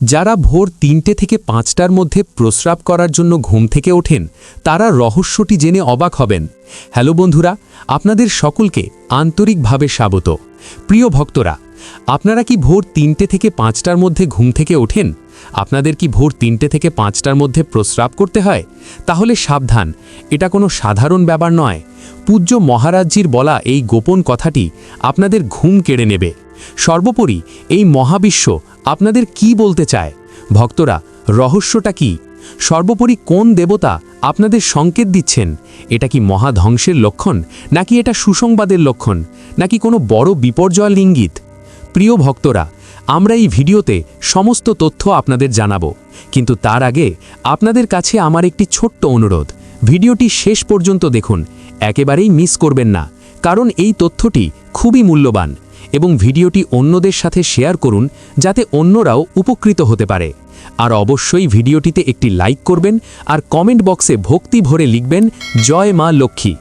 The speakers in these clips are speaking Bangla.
যারা ভোর ৩টে থেকে ৫টার মধ্যে প্রস্রাব করার জন্য ঘুম থেকে ওঠেন তারা রহস্যটি জেনে অবাক হবেন। হ্যালো বন্ধুরা, আপনাদের সকলকে আন্তরিকভাবে স্বাগত। প্রিয় ভক্তরা, আপনারা কি ভোর ৩টে থেকে ৫টার মধ্যে ঘুম থেকে ওঠেন? আপনাদের কি ভোর ৩টে থেকে ৫টার মধ্যে প্রস্রাব করতে হয়? তাহলে সাবধান, এটা কোনো সাধারণ ব্যাপার নয়। পূজ্য মহারাজজির বলা এই গোপন কথাটি আপনাদের ঘুম কেড়ে নেবে। সর্বোপরি এই মহাবিশ্ব আপনাদের কি বলতে চায়? ভক্তরা, রহস্যটা কি? সর্বোপরি কোন দেবতা আপনাদের সংকেত দিচ্ছেন? এটা কি মহাধ্বংসের লক্ষণ, নাকি এটা সুসংবাদের লক্ষণ, নাকি কোনো বড় বিপর্যয়ের ইঙ্গিত? প্রিয় ভক্তরা, আমরা এই ভিডিওতে সমস্ত তথ্য আপনাদের জানাবো, কিন্তু তার আগে আপনাদের কাছে আমার একটি ছোট্ট অনুরোধ। ভিডিওটি শেষ পর্যন্ত দেখুন, একেবারেই মিস করবেন না, কারণ এই তথ্যটি খুবই মূল্যবান। এবং ভিডিওটি অন্যদের সাথে শেয়ার করুন, যাতে অন্যরাও উপকৃত হতে পারে। আর অবশ্যই ভিডিওটিতে একটি লাইক করবেন আর কমেন্ট বক্সে ভক্তি ভরে লিখবেন জয় মা লক্ষ্মী।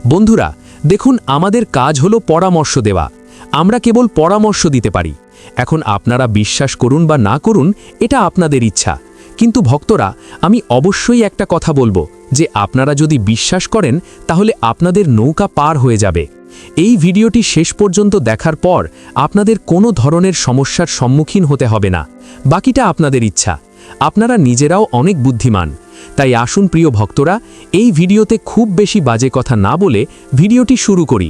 বন্ধুরা দেখুন, আমাদের কাজ হলো পরামর্শ দেওয়া। আমরা কেবল পরামর্শ দিতে পারি। এখন আপনারা বিশ্বাস করুন বা না করুন, এটা আপনাদের ইচ্ছা। কিন্তু ভক্তরা, আমি অবশ্যই একটা কথা বলবো যে আপনারা যদি বিশ্বাস করেন তাহলে আপনাদের নৌকা পার হয়ে যাবে। এই ভিডিওটি শেষ পর্যন্ত দেখার পর আপনাদের কোনো ধরনের সমস্যার সম্মুখীন হতে হবে না। বাকিটা আপনাদের ইচ্ছা। আপনারা নিজেরাও অনেক বুদ্ধিমান। তাই আসুন প্রিয় ভক্তরা, এই ভিডিওতে খুব বেশি বাজে কথা না বলে ভিডিওটি শুরু করি।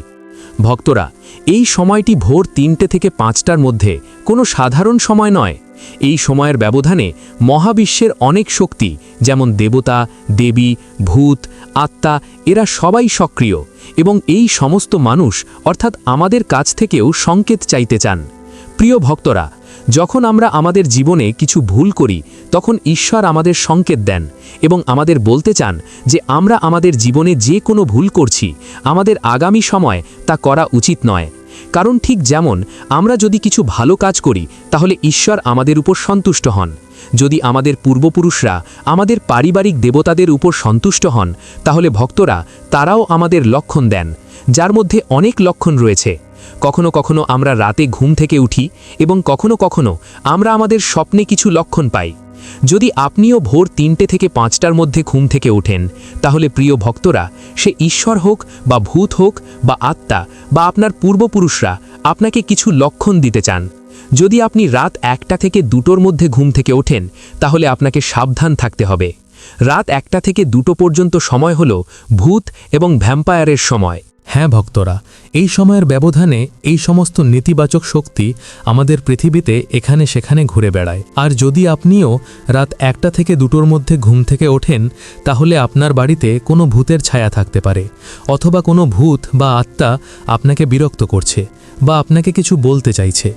ভক্তরা, এই সময়টি ভোর ৩টে থেকে ৫টার মধ্যে কোনো সাধারণ সময় নয়। এই সময়ের ব্যবধানে মহাবিশ্বের অনেক শক্তি, যেমন দেবতা, দেবী, ভূত, আত্মা, এরা সবাই সক্রিয় এবং এই সমস্ত মানুষ অর্থাৎ আমাদের কাছ থেকেও সংকেত চাইতে চান। প্রিয় ভক্তরা, যখন আমরা আমাদের জীবনে কিছু ভুল করি তখন ঈশ্বর আমাদের সংকেত দেন এবং আমাদের বলতে চান যে আমরা আমাদের জীবনে যে কোনো ভুল করছি, আমাদের আগামী সময় তা করা উচিত নয়। কারণ ঠিক যেমন আমরা যদি কিছু ভালো কাজ করি তাহলে ঈশ্বর আমাদের উপর সন্তুষ্ট হন। যদি আমাদের পূর্বপুরুষরা আমাদের পারিবারিক দেবতাদের উপর সন্তুষ্ট হন, তাহলে ভক্তরা তারাও আমাদের লক্ষণ দেন, যার মধ্যে অনেক লক্ষণ রয়েছে। কখনো কখনো আমরা রাতে ঘুম থেকে উঠি এবং কখনো কখনো আমরা আমাদের স্বপ্নে কিছু লক্ষণ পাই। যদি আপনিও ভোর ৩টে থেকে ৫টার মধ্যে ঘুম থেকে ওঠেন, তাহলে প্রিয় ভক্তরা, সে ঈশ্বর হোক বা ভূত হোক বা আত্মা বা আপনার পূর্বপুরুষরা আপনাকে কিছু লক্ষণ দিতে চান। যদি আপনি রাত ১টা থেকে ২টোর মধ্যে ঘুম থেকে ওঠেন, তাহলে আপনাকে সাবধান থাকতে হবে। রাত ১টা থেকে ২টো পর্যন্ত সময় হল ভূত এবং ভ্যাম্পায়ারের সময়। হ্যাঁ ভক্তরা, এই সময়ের ব্যবধানে এই সমস্ত নেতিবাচক শক্তি আমাদের পৃথিবীতে এখানে সেখানে ঘুরে বেড়ায়। আর যদি আপনিও রাত ১টা থেকে ২টোর মধ্যে ঘুম থেকে ওঠেন, তাহলে আপনার বাড়িতে কোনো ভূতের ছায়া থাকতে পারে, অথবা কোনো ভূত বা আত্মা আপনাকে বিরক্ত করছে বা আপনাকে কিছু বলতে চাইছে।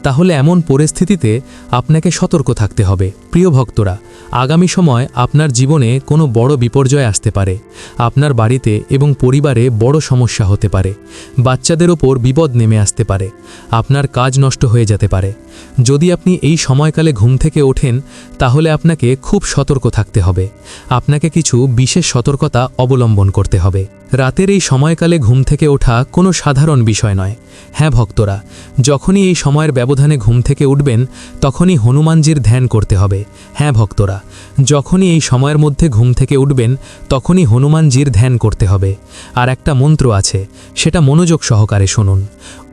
তাহলে এমন পরিস্থিতিতে আপনাকে সতর্ক থাকতে হবে। প্রিয় ভক্তরা, আগামী সময় আপনার জীবনে কোনো বড় বিপর্যয় আসতে পারে। আপনার বাড়িতে এবং পরিবারে বড় সমস্যা হতে পারে। বাচ্চাদের ওপর বিপদ নেমে আসতে পারে। আপনার কাজ নষ্ট হয়ে যেতে পারে। যদি আপনি এই সময়কালে ঘুম থেকে ওঠেন, তাহলে আপনাকে খুব সতর্ক থাকতে হবে। আপনাকে কিছু বিশেষ সতর্কতা অবলম্বন করতে হবে। রাতের এই সময়কালে ঘুম থেকে ওঠা কোনো সাধারণ বিষয় নয়। হ্যাঁ ভক্তরা, যখনই এই সময়ের ব্যবধানে ঘুম থেকে উঠবেন, তখনই হনুমানজির ধ্যান করতে হবে। হ্যাঁ ভক্তরা, যখনই এই সময়ের মধ্যে ঘুম থেকে উঠবেন, তখনই হনুমানজির ধ্যান করতে হবে। আর একটা মন্ত্র আছে, সেটা মনোযোগ সহকারে শুনুন।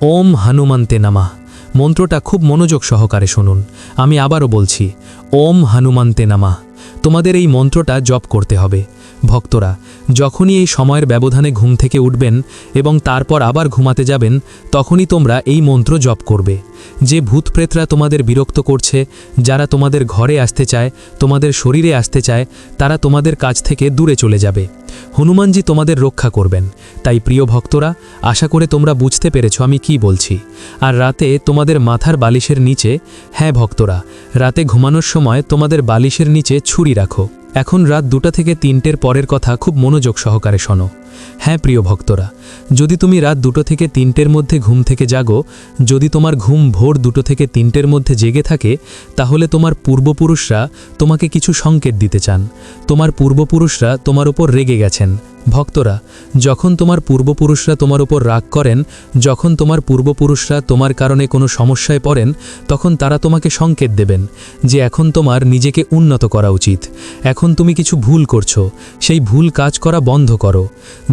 ওম হনুমন্তে নমঃ। মন্ত্রটা খুব মনোযোগ সহকারে শুনুন। আমি আবারও বলছি, ওম হনুমন্তে নমঃ। তোমাদের এই মন্ত্রটা জপ করতে হবে। ভক্তরা, যখনই এই সময়ের ব্যবধানে ঘুম থেকে উঠবেন এবং তারপর আবার ঘুমাতে যাবেন, তখনই তোমরা এই মন্ত্র জপ করবে। যে ভূতপ্রেতরা তোমাদের বিরক্ত করছে, যারা তোমাদের ঘরে আসতে চায়, তোমাদের শরীরে আসতে চায়, তারা তোমাদের কাছ থেকে দূরে চলে যাবে। হনুমানজি তোমাদের রক্ষা করবেন। তাই প্রিয় ভক্তরা, আশা করে তোমরা বুঝতে পেরেছ আমি কি বলছি। আর রাতে তোমাদের মাথার বালিশের নিচে, হ্যাঁ ভক্তরা, রাতে ঘুমানোর সময় তোমাদের বালিশের নিচে ছুরি রাখো। এখন রাত ২টা থেকে ৩টের পরের কথা খুব মনোযোগ সহকারে শোনো। হ্যাঁ প্রিয় ভক্তরা, যদি তুমি রাত 2টো থেকে 3টের মধ্যে ঘুম থেকে জাগো, যদি তোমার ঘুম ভোর 2টো থেকে 3টের মধ্যে জেগে থাকে, তাহলে তোমার পূর্বপুরুষরা তোমাকে কিছু সংকেত দিতে চান। তোমার পূর্বপুরুষরা তোমার উপর রেগে গেছেন। ভক্তরা, যখন তোমার পূর্বপুরুষরা তোমার উপর রাগ করেন, যখন তোমার পূর্বপুরুষরা তোমার কারণে কোনো সমস্যায় পড়েন, তখন তারা তোমাকে সংকেত দেবেন যে এখন তোমার নিজেকে উন্নত করা উচিত। এখন তুমি কিছু ভুল করছো, সেই ভুল কাজ করা বন্ধ করো।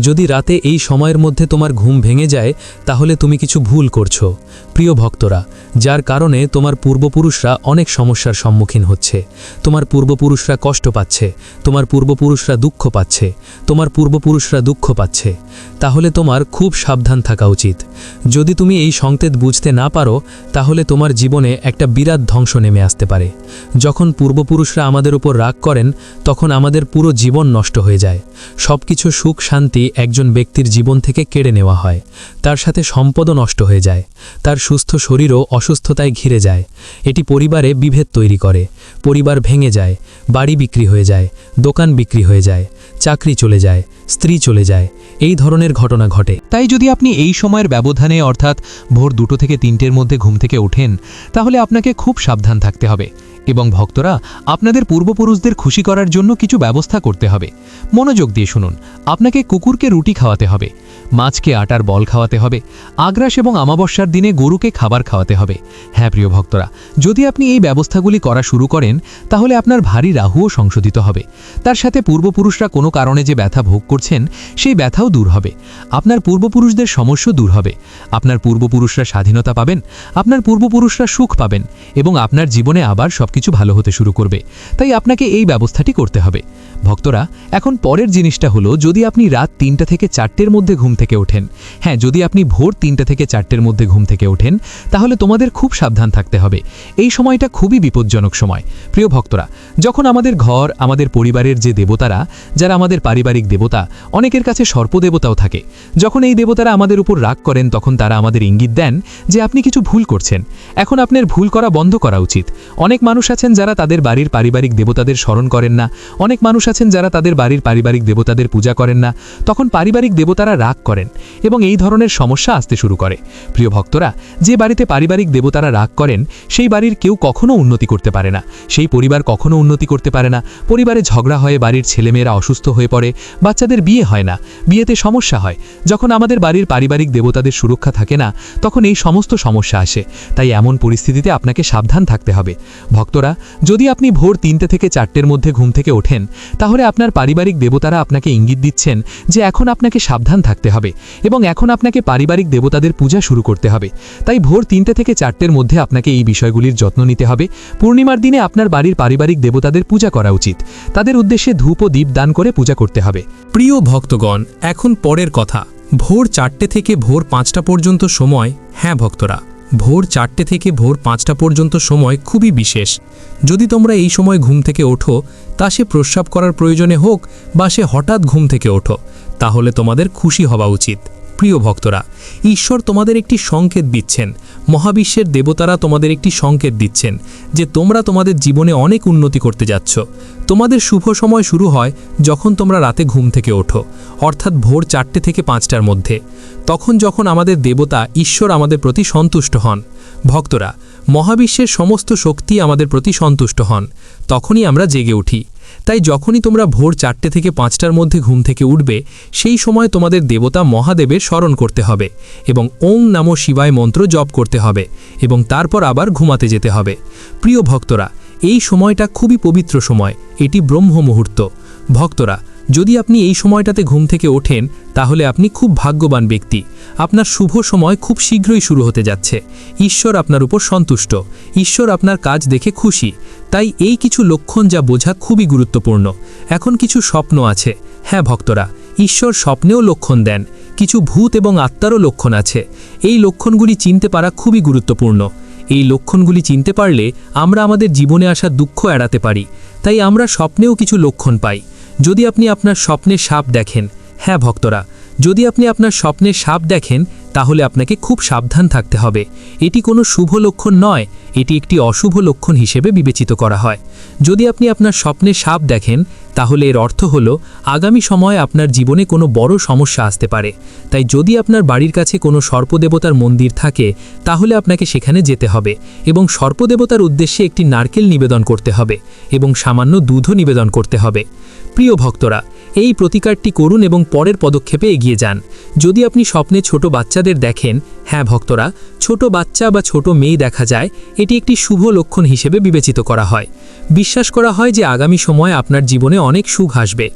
যদি রাতে এই সময়ের মধ্যে তোমার ঘুম ভেঙে যায়, তাহলে তুমি কিছু ভুল করছো। প্রিয় ভক্তরা, যার কারণে তোমার পূর্বপুরুষরা অনেক সমস্যার সম্মুখীন হচ্ছে, তোমার পূর্বপুরুষরা কষ্ট পাচ্ছে, তোমার পূর্বপুরুষরা দুঃখ পাচ্ছে, তোমার পূর্বপুরুষরা দুঃখ পাচ্ছে, তাহলে তোমার খুব সাবধান থাকা উচিত। যদি তুমি এই সংকেত বুঝতে না পারো, তাহলে তোমার জীবনে একটা বিরাট ধ্বংস নেমে আসতে পারে। যখন পূর্বপুরুষরা আমাদের উপর রাগ করেন, তখন আমাদের পুরো জীবন নষ্ট হয়ে যায়। সব কিছু সুখ শান্তি একজন ব্যক্তির জীবন থেকে কেড়ে নেওয়া হয়, তার সাথে সম্পদও নষ্ট হয়ে যায়, তার সুস্থ শরীরও অসুস্থতায় ঘিরে যায়। এটি পরিবারে বিভেদ তৈরি করে, পরিবার ভেঙে যায়, বাড়ি বিক্রি হয়ে যায়, দোকান বিক্রি হয়ে যায়, চাকরি চলে যায়, স্ত্রী চলে যায়, এই ধরনের ঘটনা ঘটে। তাই যদি আপনি এই সময়ের ব্যবধানে অর্থাৎ ভোর 2টো থেকে 3টের মধ্যে ঘুম থেকে ওঠেন, তাহলে আপনাকে খুব সাবধান থাকতে হবে। এবং ভক্তরা, আপনাদের পূর্বপুরুষদের খুশি করার জন্য কিছু ব্যবস্থা করতে হবে। মনোযোগ দিয়ে শুনুন। আপনাকে কুকুরকে রুটি খাওয়াতে হবে, মাছকে আটার বল খাওয়াতে হবে, আগ্রাস এবং অমাবস্যার দিনে গরুকে খাবার খাওয়াতে হবে। হ্যাঁ প্রিয় ভক্তরা, যদি আপনি এই ব্যবস্থাগুলি করা শুরু করেন, তাহলে আপনার ভারী রাহুও সংশোধিত হবে। তার সাথে পূর্বপুরুষরা কোনো কারণে যে ব্যথা ভোগ করছেন, সেই ব্যথাও দূর হবে। আপনার পূর্বপুরুষদের সমস্যা দূর হবে, আপনার পূর্বপুরুষরা স্বাধীনতা পাবেন, আপনার পূর্বপুরুষরা সুখ পাবেন এবং আপনার জীবনে আবার সবকিছু ভালো হতে শুরু করবে। তাই আপনাকে এই ব্যবস্থাটি করতে হবে। ভক্তরা, এখন পরের জিনিসটা হলো, যদি আপনি রাত 3টা থেকে 4টের মধ্যে ঘুম থেকে ওঠেন, হ্যাঁ যদি আপনি ভোর 3টা থেকে 4টের মধ্যে ঘুম থেকে ওঠেন, তাহলে তোমাদের খুব সাবধান থাকতে হবে। এই সময়টা খুবই বিপজ্জনক সময়। প্রিয় ভক্তরা, যখন আমাদের ঘর, আমাদের পরিবারের যে দেবতারা, যারা আমাদের পারিবারিক দেবতা, অনেকের কাছে সর্পদেবতাও থাকে, যখন এই দেবতারা আমাদের উপর রাগ করেন, তখন তারা আমাদের ইঙ্গিত দেন যে আপনি কিছু ভুল করছেন, এখন আপনার ভুল করা বন্ধ করা উচিত। অনেক মানুষ আছেন যারা তাদের বাড়ির পারিবারিক দেবতাদের স্মরণ করেন না, অনেক মানুষ আছেন যারা তাদের বাড়ির পারিবারিক দেবতাদের পূজা করেন না, তখন পারিবারিক দেবতারা রাগ করেন এবং এই ধরনের সমস্যা আসতে শুরু করে। প্রিয় ভক্তরা, যে বাড়িতে পারিবারিক দেবতারা রাগ করেন, সেই বাড়ির কেউ কখনো উন্নতি করতে পারে না, সেই পরিবার কখনো উন্নতি করতে পারে না। পরিবারে ঝগড়া হয়, বাড়ির ছেলেমেয়েরা অসুস্থ হয়ে পড়ে, বাচ্চাদের বিয়ে হয় না, বিয়েতে সমস্যা হয়। যখন আমাদের বাড়ির পারিবারিক দেবতাদের সুরক্ষা থাকে না, তখন এই সমস্ত সমস্যা আসে। তাই এমন পরিস্থিতিতে আপনাকে সাবধান থাকতে হবে। ভক্তরা, যদি আপনি ভোর 3টে থেকে 4টের মধ্যে ঘুম থেকে ওঠেন, তাহলে আপনার পারিবারিক দেবতারা আপনাকে ইঙ্গিত দিচ্ছেন যে এখন আপনাকে সাবধান থাকতে হবে এবং এখন আপনাকে পারিবারিক দেবতাদের পূজা শুরু করতে হবে। তাই ভোর 3টে থেকে 4টের মধ্যে আপনাকে এই বিষয়গুলির যত্ন নিতে হবে। পূর্ণিমার দিনে আপনার বাড়ির পারিবারিক দেবতাদের পূজা করা উচিত, তাদের উদ্দেশ্যে ধূপ ও দীপ দান করে পূজা করতে হবে। প্রিয় ভক্তগণ, এখন পরের কথা, ভোর 4টে থেকে ভোর 5টা পর্যন্ত সময়, হ্যাঁ ভক্তরা, ভোর 4টে থেকে ভোর 5টা পর্যন্ত সময় খুবই বিশেষ। যদি তোমরা এই সময় ঘুম থেকে ওঠো, তা সে প্রস্রাব করার প্রয়োজনে হোক বা সে হঠাৎ ঘুম থেকে ওঠো, তাহলে তোমাদের খুশি হওয়া উচিত। প্রিয় ভক্তরা, ঈশ্বর তোমাদের একটি সংকেত দিচ্ছেন, মহাবিশ্বের দেবতারা তোমাদের একটি সংকেত দিচ্ছেন যে তোমরা তোমাদের জীবনে অনেক উন্নতি করতে যাচ্ছ। তোমাদের শুভ সময় শুরু হয় যখন তোমরা রাতে ঘুম থেকে ওঠো, অর্থাৎ ভোর 4টে থেকে 5টার মধ্যে। তখন যখন আমাদের দেবতা ঈশ্বর আমাদের প্রতি সন্তুষ্ট হন, ভক্তরা, মহাবিশ্বের সমস্ত শক্তি আমাদের প্রতি সন্তুষ্ট হন, তখনই আমরা জেগে উঠি। তাই যখনই তোমরা ভোর 4টে থেকে 5টার মধ্যে ঘুম থেকে উঠবে, সেই সময় তোমাদের দেবতা মহাদেবের স্মরণ করতে হবে এবং ওং নমো শিবায় মন্ত্র জপ করতে হবে এবং তারপর আবার ঘুমাতে যেতে হবে। প্রিয় ভক্তরা, এই সময়টা খুবই পবিত্র সময়, এটি ব্রহ্ম মুহূর্ত। ভক্তরা, যদি আপনি এই সময়টাতে ঘুম থেকে ওঠেন, তাহলে আপনি খুব ভাগ্যবান ব্যক্তি। আপনার শুভ সময় খুব শীঘ্রই শুরু হতে যাচ্ছে। ঈশ্বর আপনার উপর সন্তুষ্ট, ঈশ্বর আপনার কাজ দেখে খুশি। তাই এই কিছু লক্ষণ যা বোঝা খুবই গুরুত্বপূর্ণ। এখন কিছু স্বপ্ন আছে, হ্যাঁ ভক্তরা, ঈশ্বর স্বপ্নেও লক্ষণ দেন। কিছু ভূত এবং আত্মারও লক্ষণ আছে। এই লক্ষণগুলি চিনতে পারা খুবই গুরুত্বপূর্ণ। এই লক্ষণগুলি চিনতে পারলে আমরা আমাদের জীবনে আসা দুঃখ এড়াতে পারি। তাই আমরা স্বপ্নেও কিছু লক্ষণ পাই। যদি আপনি আপনার স্বপ্নে সাপ দেখেন, হ্যাঁ ভক্তরা, যদি আপনি আপনার স্বপ্নে সাপ দেখেন, তাহলে আপনাকে খুব সাবধান থাকতে হবে। এটি কোনো শুভ লক্ষণ নয়, এটি একটি অশুভ লক্ষণ হিসেবে বিবেচিত করা হয়। যদি আপনি আপনার স্বপ্নে সাপ দেখেন, তাহলে এর অর্থ হলো আগামী সময়ে আপনার জীবনে কোনো বড় সমস্যা আসতে পারে। তাই যদি আপনার বাড়ির কাছে কোনো সর্পদেবতার মন্দির থাকে তাহলে আপনাকে সেখানে যেতে হবে এবং সর্পদেবতার উদ্দেশ্যে একটি নারকেল নিবেদন করতে হবে এবং সামান্য দুধও নিবেদন করতে হবে। প্রিয় ভক্তরা, এই প্রতিকারটি করুন এবং পরের পদক্ষেপে এগিয়ে যান। যদি আপনি স্বপ্নে ছোট বাচ্চাদের দেখেন, হ্যাঁ ভক্তরা, ছোট বাচ্চা বা ছোট মেয়ে দেখা যায়, এটি একটি শুভ লক্ষণ হিসেবে বিবেচিত করা হয়। বিশ্বাস করা হয় যে আগামী সময়ে আপনার জীবনে অনেক সুখ আসবে।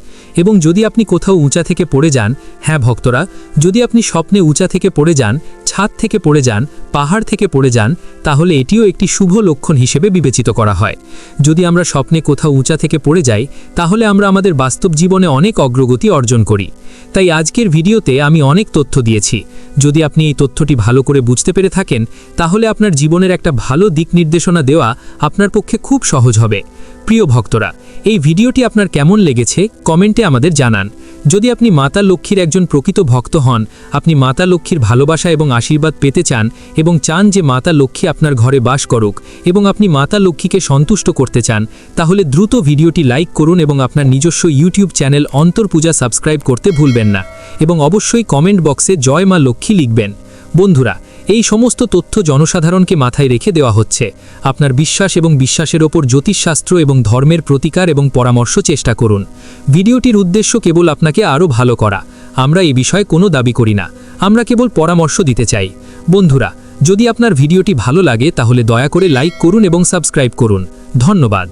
এবং যদি আপনি কোথাও উঁচা থেকে পড়ে যান, হ্যাঁ ভক্তরা, যদি আপনি স্বপ্নে উঁচা থেকে পড়ে যান, ছাদ থেকে পড়ে যান, পাহাড় থেকে পড়ে যান, তাহলে এটিও একটি শুভ লক্ষণ হিসেবে বিবেচিত করা হয়। যদি আমরা স্বপ্নে কোথাও উঁচা থেকে পড়ে যাই তাহলে আমরা আমাদের বাস্তব জীবনে অনেক অগ্রগতি অর্জন করি। তাই আজকের ভিডিওতে আমি অনেক তথ্য দিয়েছি। যদি আপনি এই তথ্যটি ভালো করে বুঝতে পেরে থাকেন তাহলে আপনার জীবনের একটা ভালো দিক নির্দেশনা দেওয়া আপনার পক্ষে খুব সহজ হবে। প্রিয় ভক্তরা, এই ভিডিওটি আপনার কেমন লেগেছে কমেন্টে আমাদের জানান। যদি আপনি মাতা লক্ষ্মীর একজন প্রকৃত ভক্ত হন, আপনি মাতা লক্ষ্মীর ভালোবাসা এবং আশীর্বাদ পেতে চান এবং চান যে মাতা লক্ষ্মী আপনার ঘরে বাস করুক এবং আপনি মাতা লক্ষ্মীকে সন্তুষ্ট করতে চান, তাহলে দ্রুত ভিডিওটি লাইক করুন এবং আপনার নিজস্ব ইউটিউব চ্যানেল অন্তরপূজা সাবস্ক্রাইব করতে ভুলবেন না এবং অবশ্যই কমেন্ট বক্সে জয় মা লক্ষ্মী লিখবেন। বন্ধুরা, এই সমস্ত তথ্য জনসাধারণকে মাথায় রেখে দেওয়া হচ্ছে। আপনার বিশ্বাস এবং বিশ্বাসের ওপর জ্যোতিষশাস্ত্র এবং ধর্মের প্রতিকার এবং পরামর্শ চেষ্টা করুন। ভিডিওটির উদ্দেশ্য কেবল আপনাকে আরও ভালো করা। আমরা এই বিষয়ে কোনো দাবি করি না, আমরা কেবল পরামর্শ দিতে চাই। বন্ধুরা, যদি আপনার ভিডিওটি ভালো লাগে তাহলে দয়া করে লাইক করুন এবং সাবস্ক্রাইব করুন। ধন্যবাদ।